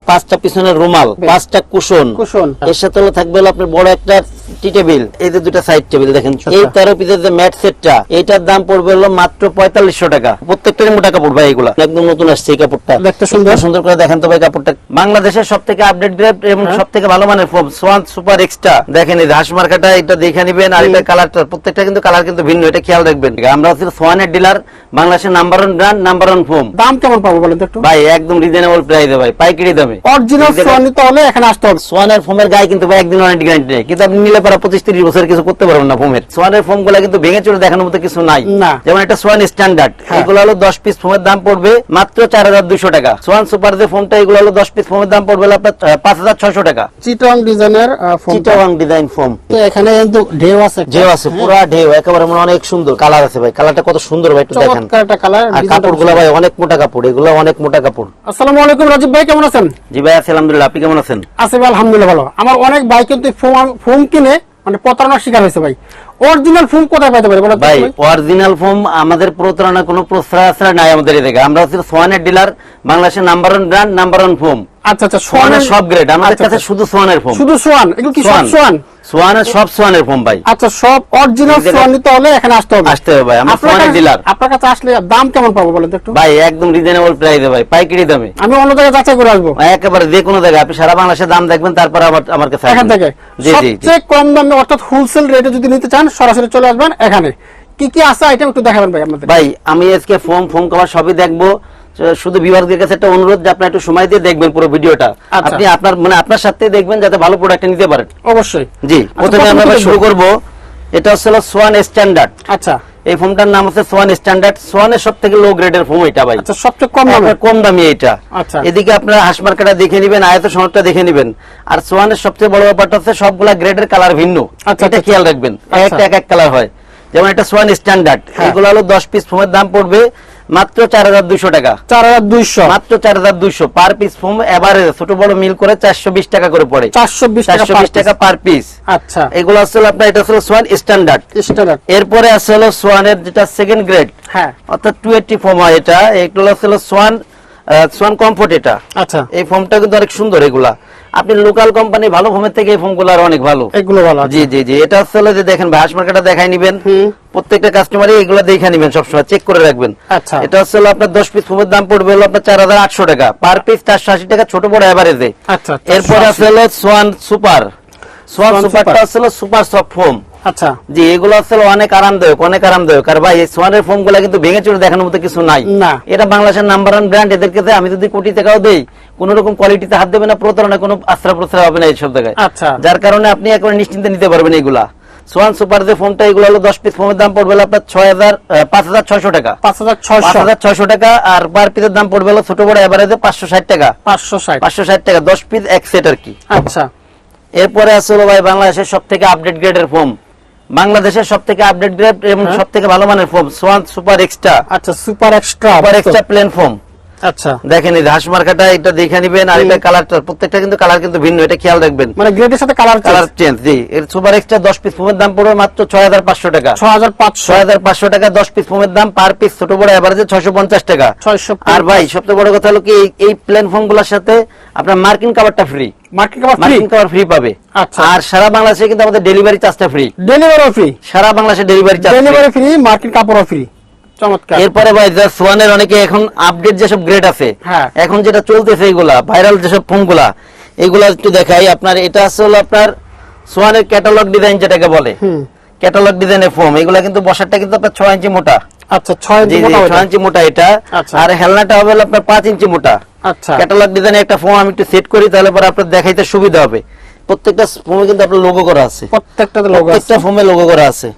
5টা পিছনের রুমাল, 5টা কুশন, এর সাথে থাকবে আপনার বড় একটা টি টেবিল, এই যে দুটো সাইড টেবিল দেখেন। এই 13 পিসের যে ম্যাট সেটটা, এটার দাম পড়বে হলো মাত্র 4500 টাকা। প্রত্যেকটারই মোটা কাপড় ভাই, এগুলা একদম নতুন আসছে। এই কাপড়টা দেখতে সুন্দর করে দেখেন তো ভাই। কাপড়টা বাংলাদেশের সবথেকে আপডেট গ্রেড এবং সবথেকে ভালো মানের ফোম, সোয়ান সুপার এক্সট্রা। দেখেন এই হাঁস মার্কাটা, এটা দেখে নিবেন। আর এটা কালারটা, প্রত্যেকটা কিন্তু কালার কিন্তু ভিন্ন, এটা খেয়াল রাখবেন। আমরা হচ্ছে সোয়ানের ডিলার, বাংলাদেশের নাম্বার 1 ব্র্যান্ড, নাম্বার 1 ফোম। দাম কেমন পাবো বলেন তো একটু ভাই? একদম রিজনেবল প্রাইসে ভাই, পাইকারি দামে। অরিজিনাল সোয়ান নিতে হলে এখানে আসতে হবে। সোয়ানের ফোমের গায়ে কিন্তু ভাই একদিন ওয়ারেন্টি গ্যারান্টি নেই, কিন্তু আপনি নিলে পরে 25-30 বছর কিছু করতে পারবেন না ফোমের। সোয়ানের ফোম গুলা কিন্তু ভেঙে চলে দেখানোর মতো কিছু নাই। যেমন একটা সোয়ান স্ট্যান্ডার্ড, এগুলো হলো 10 পিস ফোমের দাম পড়বে মাত্র 4200 টাকা। সোয়ান সুপার যে ফোমটা, এগুলো হলো 10 পিস ফোমের দাম পড়বে আপনার 5600 টাকা। চিটাং ডিজাইনের ফোম, চিটাং ডিজাইন ফোম। তো এখানে কিন্তু ঢেউ আছে, পুরো ঢেউ একেবারে অনেক সুন্দর কালার আছে ভাই। কালারটা কত সুন্দর ভাই, একটু দেখেন। চমৎকার কালার। আর কাপড়গুলো ভাই অনেক মোটা কাপড়, এগুলো অনেক মোটা কাপড়। আসসালামু আলাইকুম রাজীব ভাই, কেমন আছেন? জি ভাই আছি আলহামদুলিল্লাহ, আপনি কেমন আছেন? আছি ভাই আলহামদুলিল্লাহ ভালো। আমার অনেক ভাই কিন্তু ফোম কিনে মানে প্রতারণার শিকার হয়েছে ভাই। অরিজিনাল ফোম কোথায় পাইতে পারি বলেন ভাই? অরিজিনাল ফোম আমাদের প্রতারণা কোনো প্রশ্রয় নাই আমাদের এদিকে। আমরা হচ্ছে সোয়ানের ডিলার, বাংলাদেশের নাম্বার 1 ব্র্যান্ড, নাম্বার 1 ফোম। আচ্ছা, সোয়ানের সব গ্রেড আমাদের কাছে, শুধু সোয়ানের ফোম। শুধু সোয়ান? এগুলো কি সব সোয়ান? সোয়ানের সব সোয়ানের ফোম ভাই। আচ্ছা, সব অরিজিনাল সোয়ান নিতে হলে এখানে আসতে হবে ভাই। আমরা সোয়ানের ডিলার। আপনার কাছে আসলে দাম কেমন পাবো বলেন তো একটু? ভাই একদম রিজনেবল প্রাইসে ভাই, পাইকারি দামে। আমি অন্য জায়গায় যাচাই করে আসবো একেবারে, যে কোনো জায়গায় আপনি সারা বাংলাদেশের দাম দেখবেন, তারপর আমার কাছে এখান থেকে সবচেয়ে কম দামে অর্থাৎ হোলসেল রেটে যদি নিতে চান সরাসরি চলে আসবেন এখানে। কি কি আছে আইটেম একটু দেখাবেন ভাই আপনাদের? ভাই আমি আজকে ফোম কভার সবই দেখবো। শুধু বিভাগের কাছে একটা অনুরোধ যে আপনি একটু সময় দিয়ে দেখবেন পুরো ভিডিওটা। আপনি আপনার সাথে দেখবেন যাতে ভালো প্রোডাক্ট নিতে পারেন। অবশ্যই। জি, প্রথমে আমরা শুরু করব। এটা হচ্ছে সোয়ান স্ট্যান্ডার্ড। আচ্ছা, এই ফোমটার নাম হচ্ছে সোয়ান স্ট্যান্ডার্ড। সোয়ানের সবথেকে লো গ্রেডের ফোম এটা ভাই। আচ্ছা, সবচেয়ে কম দামি এটা। আচ্ছা, এদিকে আপনারা হাঁস মার্কাটা দেখে নেবেন, আয়ত সনদটা দেখে নেবেন। আর সোয়ানের সবচেয়ে বড় ব্যাপারটা হচ্ছে সবগুলা গ্রেডের কালার ভিন্ন। এটা খেয়াল রাখবেন, একটা এক কালার হয়। যেমন এটা সোয়ান স্ট্যান্ডার্ড, এগুলো হলো 10 পিস ফোমের দাম পড়বে মাত্র 4200 টাকা। 4200, মাত্র 4200 পার পিস ফোম। এভারেজ ছোট বড় মিল করে 420 টাকা করে পড়ে। 420 টাকা পার পিস। আচ্ছা, এগুলো আসলে আপনার, এটা হলো সোয়ান স্ট্যান্ডার্ড। এরপরে আছে হলো সোয়ানের যেটা সেকেন্ড গ্রেড, অর্থাৎ 280 ফোম হয় এটা। এগুলো হলো সোয়ান কমফোর্ট এটা। আচ্ছা, এই ফোমটা কিন্তু অনেক সুন্দর। এগুলা আপনি লোকাল কোম্পানি ভালো ফোমের থেকে এই ফোমগুলো আর অনেক ভালো। এগুলো ভালো। জি জি জি, এটা হচ্ছে যে দেখেন ভাই, হাঁস মার্কাটা দেখাই নিবেন। প্রত্যেকটা কাস্টমারই এগুলো দেখে নিবেন, সবসময় চেক করে রাখবেন। আচ্ছা, এটা হচ্ছে আপনার 10 পিস ফোমের দাম পড়বে হলো আপনার 4800 টাকা পার পিস, 480 টাকা ছোট বড় এভারেজে। আচ্ছা, এরপর আছে হলো সোয়ান সুপার। সোয়ান সুপারটা হচ্ছে সুপার সফট ফোম। আচ্ছা, জি, এগুলো আসলে অনেক আরামদায়ক। আর ভাই এই সোয়ানের ফোম গুলা কিন্তু ভেঙে চলে দেখানোর মতো কিছু নাই। এটা বাংলাদেশের নাম্বার 1 ব্র্যান্ড। এদেরকে আমি যদি কোটি টাকাও দেই, কোন রকম কোয়ালিটিতে হাত দেবে না, প্রতারণা কোনো আশ্রয় প্রশ্রয় হবে না এইসব জায়গায়। আচ্ছা, যার কারণে আপনি একেবারে নিশ্চিন্তে নিতে পারবেন এগুলা। সোয়ান সুপার যে ফোনটা, এগুলো হলো 10 পিস ফোমের দাম পড়বে আপনার 5600 টাকা। 5600 টাকা। আর পার পিসের দাম পড়বে হলো ছোট বড় এভারেজে 560 টাকা। 560 টাকা 10 পিস এক সেট আর কি। আচ্ছা, এরপরে আসলে ভাই বাংলাদেশের সবথেকে আপডেট গ্রেডের ফোম, বাংলাদেশের সবথেকে আপডেট গ্রেড এবং সবথেকে ভালো মানের ফোম, সোয়ান সুপার এক্সট্রা। আচ্ছা, সুপার এক্সট্রা প্লেন ফোম। আচ্ছা, দেখেন এই হাঁস মার্কাটা, এটা দেখে নিবেন। আর এটা কালারটা, প্রত্যেকটা কিন্তু কালার কিন্তু ভিন্ন, এটা খেয়াল রাখবেন। মানে গ্রেডের সাথে কালার চেঞ্জ। জি, এর সুপার এক্সট্রা 10 পিস ফোমের দাম পড়বে মাত্র 6500 টাকা। 6500 টাকা 10 পিস ফোমের দাম। পার পিস ছোট বড় এভারেজে 650 টাকা। আর ভাই সবচেয়ে বড় কথা হলো কি, এই প্লেন ফোম গুলোর সাথে আপনার মার্কিং কভারটা ফ্রি। মার্কিং কভার ফ্রি পাবে। আর সারা বাংলাদেশে কিন্তু আমাদের ডেলিভারি চার্জটা ফ্রি। সারা বাংলাদেশে ডেলিভারি ফ্রি, মার্কিং কাপড়ও ফ্রি। চমৎকার। এরপরে ভাই সোয়ানের অনেকে এখন আপডেট যেসব গ্রেড আছে, এখন যেটা চলতেছে, এগুলা ভাইরাল যেসব ফোমগুলা, এগুলা একটু দেখাই আপনার। এটা আসলে আপনার সোয়ানের ক্যাটালগ ডিজাইন যেটাকে বলে, ক্যাটালগ ডিজাইনের ফোম। এগুলা কিন্তু বসারটা কিন্তু আপনার 6 ইঞ্চি মোটা। আচ্ছা, 6 ইঞ্চি মোটা এটা। আর হেলনাটা হবে আপনার 5 ইঞ্চি মোটা। আচ্ছা, ক্যাটালগ ডিজাইনের একটা ফোম আমি একটু সেট করি, তাহলে পরে আপনার দেখাইতে সুবিধা হবে। প্রত্যেকটা ফোমে কিন্তু আপনার লোগো করা আছে। প্রত্যেকটা ফোমে লোগো করা আছে।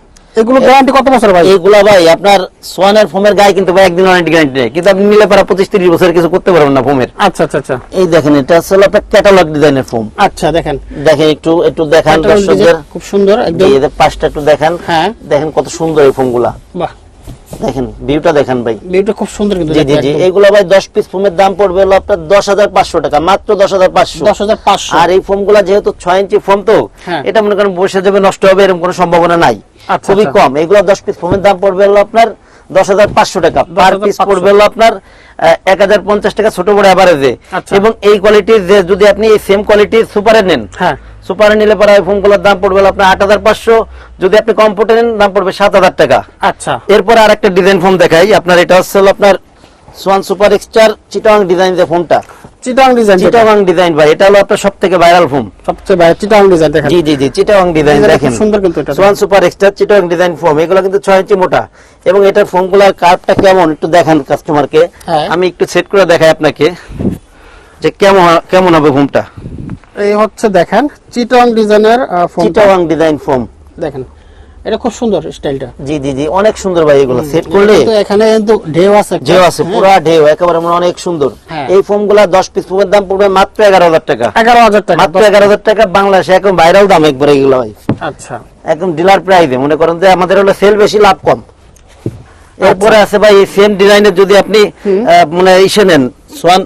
এগুলো গ্যারান্টি কত বছর ভাই? এগুলা ভাই আপনার সোয়ানের ফোমের গায়ে কিন্তু ভাই একদিন ওয়ারেন্টি গ্যারান্টি নেই, কিন্তু আপনি নিলে পরে 25-30 বছর কিছু করতে পারবেন না ফোমের। আচ্ছা আচ্ছা আচ্ছা, এই দেখেন এটা আসলে আপনার ক্যাটালগ ডিজাইনের ফোম। আচ্ছা, দেখেন একটু দেখান দর্শকদের। খুব সুন্দর একদম। এই যে পাঁচটা একটু দেখেন। হ্যাঁ, দেখেন কত সুন্দর এই ফোমগুলা। বাহ, দেখেন ভিউটা দেখেন ভাই, ভিউটা খুব সুন্দর কিন্তু। জি জি, এগুলা ভাই 10 পিস ফোমের দাম পড়বে হলো আপনার 10500 টাকা, মাত্র 10500। আর এই ফোমগুলা যেহেতু 6 ইঞ্চি ফোম, তো এটা মনে করেন বসে যাবে, নষ্ট হবে এরকম কোনো সম্ভাবনা নাই, খুবই কম। এগুলো 10 পিস ফোমের দাম পড়বে হলো আপনার 10,500 টাকা পার পিস 10,500 পড়বে হলো আপনার 1,050 টাকা ছোট বড় এভারেজে। আচ্ছা। এবং এই কোয়ালিটির যে যদি আপনি এই সেম কোয়ালিটির সুপারে নেন, হ্যাঁ সুপারে নিলে পরে এই ফোনগুলোর দাম পড়বে হলো আপনার 8,500, যদি আপনি কমফোর্টে নেন দাম পড়বে 7,000 টাকা। আচ্ছা এরপরে আরেকটা ডিজাইন ফোন দেখাই আপনার, এটা হচ্ছে হলো আপনার সোয়ান সুপার এক্সটার চিটাং ডিজাইন যে ফোনটা, চিটাং ডিজাইন, চিটাং ডিজাইন ভাই, এটা হলো আপনার সবথেকে ভাইরাল ফোন। সবচেয়ে ভালো চিটাং ডিজাইন দেখেন। জি জি জি, চিটাং ডিজাইন ডিজাইনটা দেখেন খুব সুন্দর কিন্তু এটা। Schwann super এক্সটার Chittagong design phone, এগুলো কিন্তু 6 ইঞ্চি মোটা এবং এটার ফোনগুলোর কার্ভটা কেমন একটু দেখান কাস্টমারকে। হ্যাঁ। আমি একটু সেট করে দেখাই আপনাকে যে কেমন হবে ফোনটা। এই হচ্ছে দেখেন চিটাং ডিজাইনের ফোন, চিটাং ডিজাইন ফোন দেখেন এটা খুব সুন্দর স্টাইলটা। জি জি জি, অনেক সুন্দর ভাই, এগুলো সেট করলে কিন্তু এখানে কিন্তু ঢেউ আছে একটা। ঢেউ আছে, পুরো ঢেউ একেবারে মানে অনেক সুন্দর। হ্যাঁ। এই ফোনগুলা 10 পিস ফোনের দাম পড়বে মাত্র 11,000 টাকা। 11,000 টাকা মাত্র 11,000 টাকা বাংলাদেশে একদম ভাইরাল দাম একবারে এগুলো ভাই, আচ্ছা একদম ডিলার প্রাইসে। মনে করেন যে আমাদের হলো সেল বেশি লাভ কম। এরপরে আছে ভাই এই সেম ডিজাইনের যদি আপনি মানে ইসে নেন, সোয়ান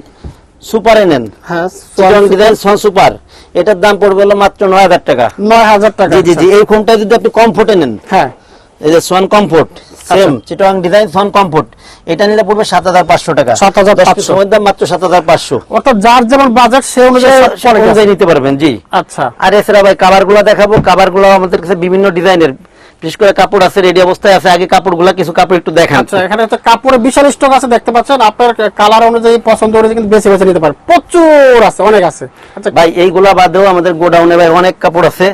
সুপারে নেন, হ্যাঁ চিটাং ডিজাইন সোয়ান সুপার, এটার দাম পড়বে হলো মাত্র 9,000 টাকা। 9,000 টাকা। জি জি জি, এই ফোনটা যদি আপনি কমফোর্টে নেন, হ্যাঁ এই যে Schwann comfort same Chittagong design Schwann comfort, এটা নিলে পড়বে 7,500 টাকা। 7,500 সময়ের দাম মাত্র 7,500। অর্থাৎ যার যেমন বাজেট সে অনুযায়ী পড়ে গেছে। অনুযায়ী নিতে পারবেন। জি আচ্ছা আর এছাড়া ভাই কাভারগুলো দেখাবো, কাভারগুলো আমাদের কাছে বিভিন্ন ডিজাইনের, বিশেষ করে কাপড় আছে রেডি অবস্থায় আছে। আগে কাপড়গুলো কিছু কাপড় একটু দেখান। আচ্ছা এখানে তো কাপড়ের বিশাল স্টক আছে দেখতে পাচ্ছেন, আপনার কালার অনুযায়ী পছন্দ অনুযায়ী কিন্তু বেছে বেছে নিতে পারেন, প্রচুর আছে, অনেক আছে। আচ্ছা ভাই এইগুলা বাদেও আমাদের গোডাউনে ভাই অনেক কাপড় আছে,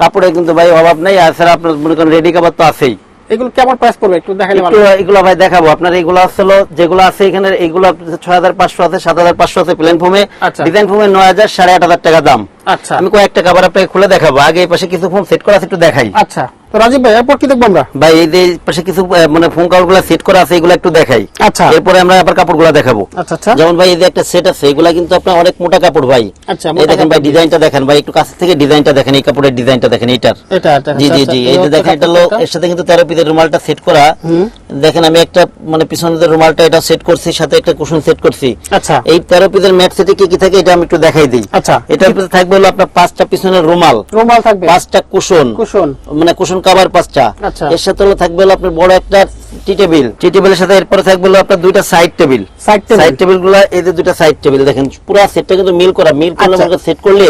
কাপড়ে কিন্তু ভাই অভাব নাই। এছাড়া আপনার মনে করেন রেডি কাপড় তো আছেই। এগুলো কেমন প্রাইস পড়বে একটু দেখালে ভালো। একটু এগুলো ভাই দেখাবো আপনার। এগুলো আসলে যেগুলো আছে এখানে, এগুলো 6,500 আছে, 7,500 আছে প্লেন ফোমে, আচ্ছা। ডিজাইন ফোমে 9,000, 8,500 টাকা দাম। আচ্ছা আমি কয়েকটা কাভার আপনাকে খুলে দেখাবো। আগে এই পাশে কিছু ফোন সেট করা আছে, একটু দেখাই। আচ্ছা তো রাজীব ভাই এরপর কি দেখবো আমরা? ভাই এই যে পাশে কিছু মানে ফোন কাভারগুলো সেট করা আছে, এগুলো একটু দেখাই। আচ্ছা এরপরে আমরা আবার কাপড়গুলো দেখাবো। আচ্ছা আচ্ছা যেমন ভাই এই যে একটা সেট আছে, এগুলা কিন্তু আপনার অনেক মোটা কাপড় ভাই। আচ্ছা, এই মোটা দেখেন ভাই কাপড়। ডিজাইনটা দেখেন ভাই, একটু কাছ থেকে ডিজাইনটা দেখেন, এই কাপড়ের ডিজাইনটা দেখেন এইটার। এটা জি জি জি, এই যে দেখেন এটা হলো এর সাথে কিন্তু 13 পিসের রুমালটা সেট করা। দেখেন আমি একটা মানে পিছনের রুমালটা এটা সেট করছি, সাথে একটা কুশন সেট করছি। আচ্ছা এই 13 পিসের ম্যাট সেটে কি কি থাকে এটা আমি একটু দেখাই দিই। আচ্ছা এটার ভিতরে থাকবে হলো আপনার 5টা পিছনের রুমাল, রুমাল থাকবে, 5টা কুশন, কুশন মানে কুশন কভার 5টা। আচ্ছা। এর সাথে হলো থাকবে হলো আপনার বড় একটা টি টেবিল, টি টেবিলের সাথে এরপরে থাকবে হলো আপনার 2টা side table. Side table. Side table গুলা এই যে 2টা সাইড টেবিল দেখেন, পুরো সেটটা কিন্তু মিল করা, মিল করলে আচ্ছা। আমাকে সেট করলে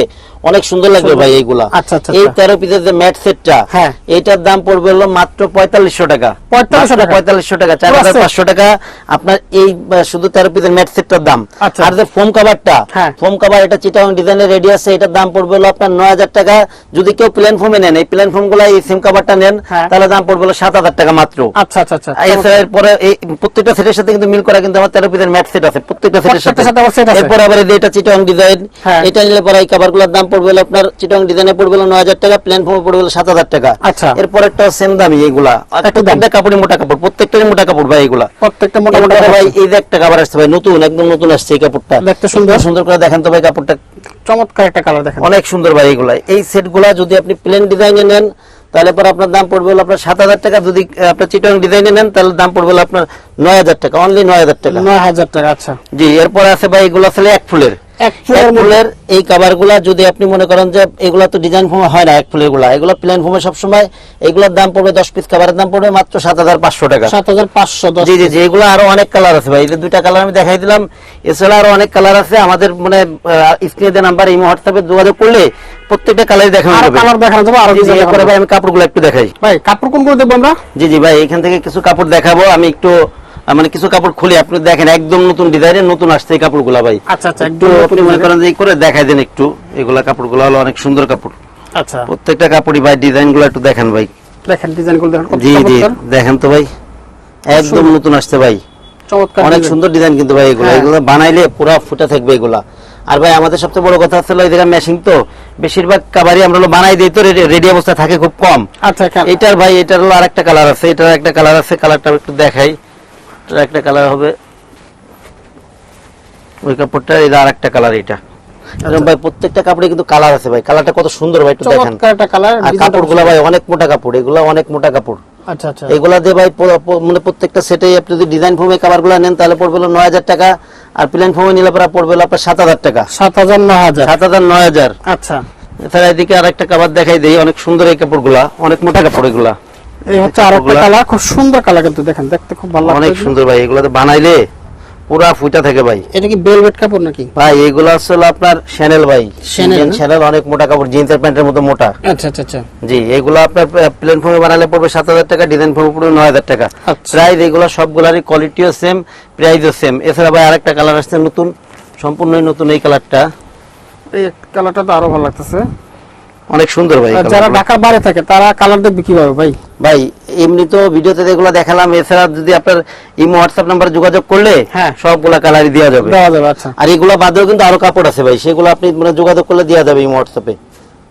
অনেক সুন্দর লাগবে ভাই এইগুলা। আচ্ছা, আচ্ছা, এই আচ্ছা। 13 পিসের যে ম্যাট সেটটা, হ্যাঁ। এইটার দাম পড়বে হলো মাত্র 4,500 টাকা। 4,500 টাকা? 4,500 টাকা, 4,500 টাকা আপনার এই শুধু 13 পিসের ম্যাট সেটটার দাম। আচ্ছা। আর যে ফোম কভারটা, হ্যাঁ। ফোম কভার এটা চিটাং ডিজাইনের রেডি আছে, এটার দাম পড়বে হলো আপনার 9,000 টাকা। যদি কেউ প্লেন ফোমে নেন, এই প্লেন ফোম গুলা এই সিম কভারটা নেন, হ্যাঁ। তাহলে দাম পড়বে হলো 7,000 টাকা মাত্র। আচ্ছা আচ্ছা আচ্ছা এছাড়া এরপরে এই প্রত্যেকটা সেটের সাথে কিন্তু মিল করা কিন্তু আমার 13 পিসের ম্যাট সেট আছে, প্রত্যেকটা সেটের সাথে। প্রত্যেকটার সাথে আবার set আছে। এরপর আবার এই যে এটা চিটাং ডিজাইন, হ্যাঁ। এটা নিলে পরে এই কভারগুলোর দাম পড়বে হলো আপনার চিটাং ডিজাইনে পড়বে হলো 9,000 টাকা, প্লেন ফোমে পড়বে হলো 7,000 টাকা। আচ্ছা। এরপর একটা সেম দামি এইগুলা, আর একই দাম। প্রত্যেকটা কাপড়ই মোটা কাপড়, প্রত্যেকটারই মোটা কাপড় ভাই এগুলা। প্রত্যেকটা মোটামুটি এরপরে ভাই এই যে একটা কাভার আসছে ভাই, নতুন একদম নতুন আসছে এই কাপড়টা, দেখতে সুন্দর। একটু সুন্দর করে দেখেন তো ভাই কাপড়টা, চমৎকার একটা কালার দেখেন। অনেক সুন্দর ভাই এগুলা। এই সেটগুলা যদি আপনি প্লেন ডিজাইনে নেন তাহলে পরে আপনার দাম পড়বে হলো আপনার 7,000 টাকা। যদি আপনার চিটাং ডিজাইনে নেন তাহলে দাম পড়বে হলো আপনার 9,000 টাকা, অনলি 9,000 টাকা। 9,000 টাকা। আচ্ছা জি এরপর আছে ভাই এগুলো আসলে এক ফুলের, এক ফুলের এক ফুলের এই কভার গুলা যদি আপনি মনে করেন যে এগুলা তো ডিজাইন ফোমে হয় না, এক ফুলের গুলা, এগুলো প্লেন ফোমে সবসময়। এগুলোর দাম পড়বে 10 পিস কভারের দাম পড়বে মাত্র 7,500 টাকা। 7,510। জি জি জি, এগুলো আরো অনেক কালার আছে ভাই, এই যে 2টা কালার আমি দেখাই দিলাম, এছাড়া আরো অনেক কালার আছে। আমাদের মানে স্ক্রিনে দেওয়া নাম্বার এই হোয়াটসঅ্যাপে যোগাযোগ করলে প্রত্যেকটা কালারই দেখানো আরো যাবে। কালার দেখানো যাবে, আরো জি জি, ডিজাইন এরপরে ভাই আমি কাপড়গুলো একটু দেখাই। ভাই কাপড় কোনগুলো দেখবো আমরা? জি জি ভাই, এখান থেকে কিছু কাপড় দেখাবো আমি একটু, মানে কিছু কাপড় খুলে আপনি দেখেন, একদম নতুন ডিজাইনের নতুন আসছে এই কাপড়গুলা ভাই। আচ্ছা আচ্ছা একটু একদম আপনি মনে করেন যে এই করে দেখাই দেন একটু, এগুলা কাপড়গুলো হলো অনেক সুন্দর কাপড়, আচ্ছা প্রত্যেকটা কাপড়ই ভাই। ডিজাইনগুলো একটু দেখেন ভাই। দেখেন ডিজাইনগুলো দেখেন কত জি জি চমৎকার। দেখেন তো ভাই, একদম নতুন আসছে ভাই, চমৎকার অনেক design। সুন্দর ডিজাইন কিন্তু ভাই এগুলো। হ্যাঁ। এগুলো বানাইলে পুরো ফুটে থাকবে এগুলা। আর ভাই আমাদের সবচেয়ে বড় কথা হচ্ছে এই জায়গা মেশিং, তো বেশিরভাগ কাভারই আমরা হলো বানাই দিই, তো রেডি অবস্থা থাকে খুব কম। আচ্ছা এখানে এটার ভাই এটার হলো আরেকটা কালার আছে, এটার একটা কালার আছে, কালারটা একটু দেখাই। এটার একটা কালার হবে ওই কাপড়টা, এটা আরেকটা কালার এটা। এরকম ভাই প্রত্যেকটা কাপড়ে কিন্তু কালার আছে ভাই, কালারটা কত সুন্দর ভাই একটু দেখেন। চমৎকার একটা কালার। আর কাপড়গুলো ভাই অনেক মোটা কাপড়, এগুলো অনেক মোটা কাপড়। আচ্ছা আচ্ছা এগুলা দিয়ে ভাই মানে প্রত্যেকটা সেটে আপনি যদি ডিজাইন ফোমে কাভারগুলো নেন তাহলে পড়বে হলো 9,000 টাকা, আর প্লেন ফোমে নিলে পরে পড়বে হলো আপনার 7,000 টাকা। 7,000 9,000। 7,000 9,000। আচ্ছা এছাড়া এদিকে আরেকটা কাভার দেখাই দেই, অনেক সুন্দর এই কাপড়গুলা, অনেক মোটা কাপড় এগুলা। এই হচ্ছে আর একটা কালার, খুব সুন্দর কালার, কিন্তু দেখেন দেখতে খুব ভালো লাগছে। অনেক সুন্দর ভাই, এগুলো তো বানাইলে পুরা ফুটা থাকে ভাই। এটা কি ভেলভেট কাপড় নাকি ভাই? এগুলো আসলে আপনার শ্যানেল ভাই, শ্যানেল না? শ্যানেল অনেক মোটা কাপড়, জিন্সের প্যান্টের মতো মোটা। আচ্ছা আচ্ছা আচ্ছা। জি, এগুলো আপনার প্লেন ফর্মে বানালে পড়বে 7,000 টাকা, ডিজাইন ফর্মে পড়বে 9,000 টাকা। আচ্ছা। প্রাইস এগুলো সবগুলারই কোয়ালিটিও সেম, প্রাইসও সেম। এছাড়া ভাই আরেকটা কালার আসছে নতুন, সম্পূর্ণ নতুন এই কালারটা। এই কালারটা তো আরো ভালো লাগতেছে, অনেক সুন্দর ভাই। আর যারা ঢাকার বাইরে থাকে তারা কালার দেখবে কিভাবে ভাই? ভাই এমনি তো ভিডিওতে যেগুলো দেখালাম, এছাড়া যদি আপনার ইমো হোয়াটসঅ্যাপ নাম্বারে যোগাযোগ করলে হ্যাঁ। সবগুলা কালারই দেওয়া যাবে। দেওয়া যাবে, আচ্ছা। আর এগুলো বাদেও কিন্তু আরো কাপড় আছে ভাই, সেগুলো আপনি মানে যোগাযোগ করলে দেওয়া যাবে ইমো হোয়াটসঅ্যাপে।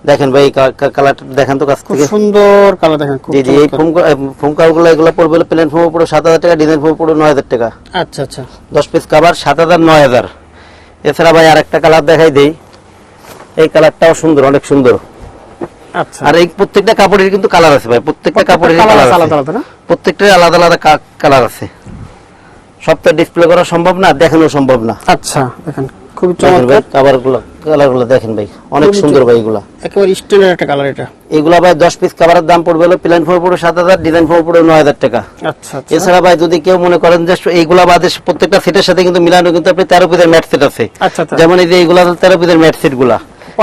দেখেন ভাই কালারটা দেখেন তো কাছ খুব থেকে। সুন্দর কালার দেখেন, খুব জি জি, এই চমৎকার। ফোম কাপড়গুলো এগুলো পড়বে প্লেন ফোম পুরো 7,000 টাকা, ডিজাইন ফোম পুরো 9,000 টাকা। আচ্ছা আচ্ছা। 10 পিস কাভার 7,000 9,000। এছাড়া ভাই আরেকটা কালার দেখাই দেই, এই কালারটাও সুন্দর, অনেক সুন্দর। আচ্ছা, আর এই প্রত্যেকটা কাপড়ের কিন্তু কালার আছে ভাই, প্রত্যেকটা কাপড়ের কালার কালার আলাদা আছে, আলাদা না? প্রত্যেকটা আলাদা আলাদা কালার আছে। সব তো ডিসপ্লে করা সম্ভব না, দেখানো সম্ভব না। আচ্ছা দেখেন খুবই দেখেন ভাই চমৎকার, কালারগুলো দেখেন ভাই, অনেক খুবই সুন্দর ভাই এগুলা। একেবারে স্ট্যান্ডার্ড একটা কালার এটা। এগুলা ভাই 10 পিস কাভারের দাম পড়বে হলো প্লেন ফোম পুরো 7,000, ডিজাইন ফোম পুরো 9,000 টাকা। আচ্ছা আচ্ছা। এছাড়া ভাই যদি কেউ মনে করেন যে এইগুলা বাদে প্রত্যেকটা সেটের সাথে কিন্তু মিলানো কিন্তু আপনি 13 পিসের ম্যাট সেট আছে। আচ্ছা আচ্ছা। যেমন এই যে এইগুলা 13 পিসের ম্যাট সেট গুলা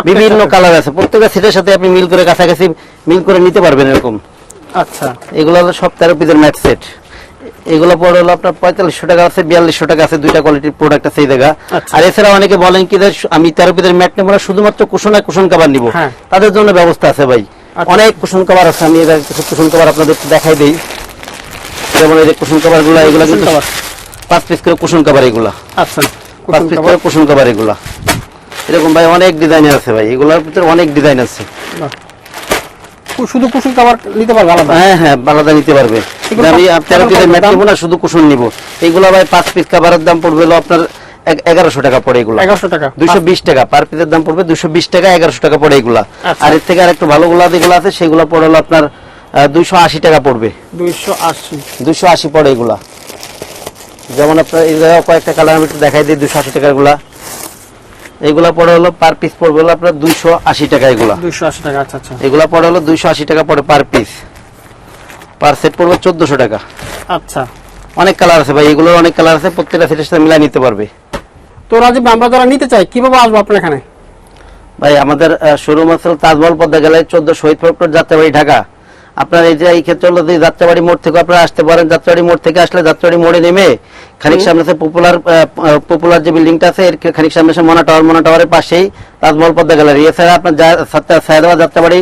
বিভিন্ন কালার আছে, প্রত্যেকটা সেটের সাথে আপনি মিল করে কাছাকাছি মিল করে নিতে পারবেন এরকম। আচ্ছা, এগুলো হলো সব 13 পিসের ম্যাট সেট। এগুলো পড়ে হলো আপনার 4500 টাকা আছে, 4200 টাকা আছে, দুইটা কোয়ালিটির প্রোডাক্ট আছে এই জায়গা। আচ্ছা। আর এছাড়া অনেকে বলেন কি যে আমি 13 পিসের ম্যাট নেবো না, শুধুমাত্র কুশন আর কুশন কভার নিবো, হ্যাঁ। তাদের জন্য ব্যবস্থা আছে ভাই। আচ্ছা। অনেক কুশন কভার আছে, আমি এবার কিছু কুশন কভার আপনাদের দেখাই দেই। যেমন এই যে কুশন কভার গুলা, এগুলা কিন্তু কভার। 5 পিস করে কুশন কভার এগুলা, আচ্ছা 5 পিস করে কুশন কভার এগুলা। এরকম ভাই অনেক ডিজাইনের আছে ভাই, এগুলোর ভিতরে অনেক ডিজাইন আছে। বাহ। শুধু কুশন কভার নিতে পারবে আলাদা? হ্যাঁ হ্যাঁ, আলাদা নিতে পারবে। এগুলো আমি 13 পিসের ম্যাট দাম? নেবো না, শুধু কুশন নিব। এগুলো ভাই 5 পিস কভারের দাম পড়বে হলো আপনার 1100 টাকা পড়ে এগুলা। 1100 টাকা। 220 টাকা পার পিসের দাম পড়বে, 220 টাকা, 1100 টাকা পড়ে এগুলা। আচ্ছা। আর এর থেকে আর একটু ভালো গুলা যেগুলো আছে সেগুলো পড়ে হলো আপনার 280 টাকা পড়বে। 280। 280 পড়ে এগুলা। যেমন আপনার এই জায়গায় কয়েকটা কালার আমি একটু দেখাই দিই, 280 টাকার গুলা। এগুলা পড়ে হলো পার পিস পড়বে হলো আপনার 280 টাকা এগুলা। 280 টাকা, আচ্ছা আচ্ছা। এগুলা পড়ে হলো 280 টাকা পড়ে পার পিস। পার সেট পড়বে 1400 টাকা। আচ্ছা। অনেক কালার আছে ভাই, এগুলোর অনেক কালার আছে, প্রত্যেকটা সেটের সাথে মিলাই নিতে পারবে। তো রাজীব, আমরা যারা নিতে চাই কিভাবে আসবো আপনার এখানে? ভাই আমাদের শোরুম আছে তাজমহল পদ্মা গ্যালারি 14 শহীদ ফরক্টর, যাত্রাবাড়ি, ঢাকা। আপনার এই যে এই ক্ষেত্রে হলো যে যাত্রাবাড়ি মোড় থেকে আপনারা আসতে পারেন। যাত্রাবাড়ি মোড় থেকে আসলে যাত্রাবাড়ি মোড়ে নেমে খানিক সামনে আছে পপুলার যে বিল্ডিংটা আছে, এর খানিক সামনে আছে মোনা টাওয়ারের পাশেই তাজমহল পদ্মা গ্যালারি। এছাড়া আপনার সায়দাবাদ যাত্রাবাড়ি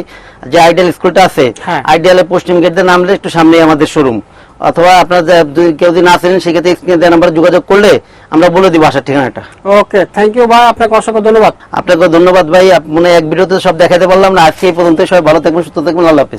যে আইডিয়াল স্কুলটা আছে, হ্যাঁ। আইডিয়ালের পশ্চিম গেট দিয়ে নামলে একটু সামনে আমাদের শোরুম। অথবা আপনার কেউ যদি না চেনেন সেক্ষেত্রে স্ক্রিনে দেওয়া নাম্বারে যোগাযোগ করলে আমরা বলে দিব আসার ঠিকানাটা। ওকে, থ্যাংক ইউ ভাই, আপনাকে অসংখ্য ধন্যবাদ। আপনাকে ধন্যবাদ ভাই। মনে এক ভিডিওতে সব দেখাতে পারলাম না, আজকে এই পর্যন্ত। সবাই ভালো থাকবেন, সুস্থ থাকবেন, আল্লাহ হাফেজ।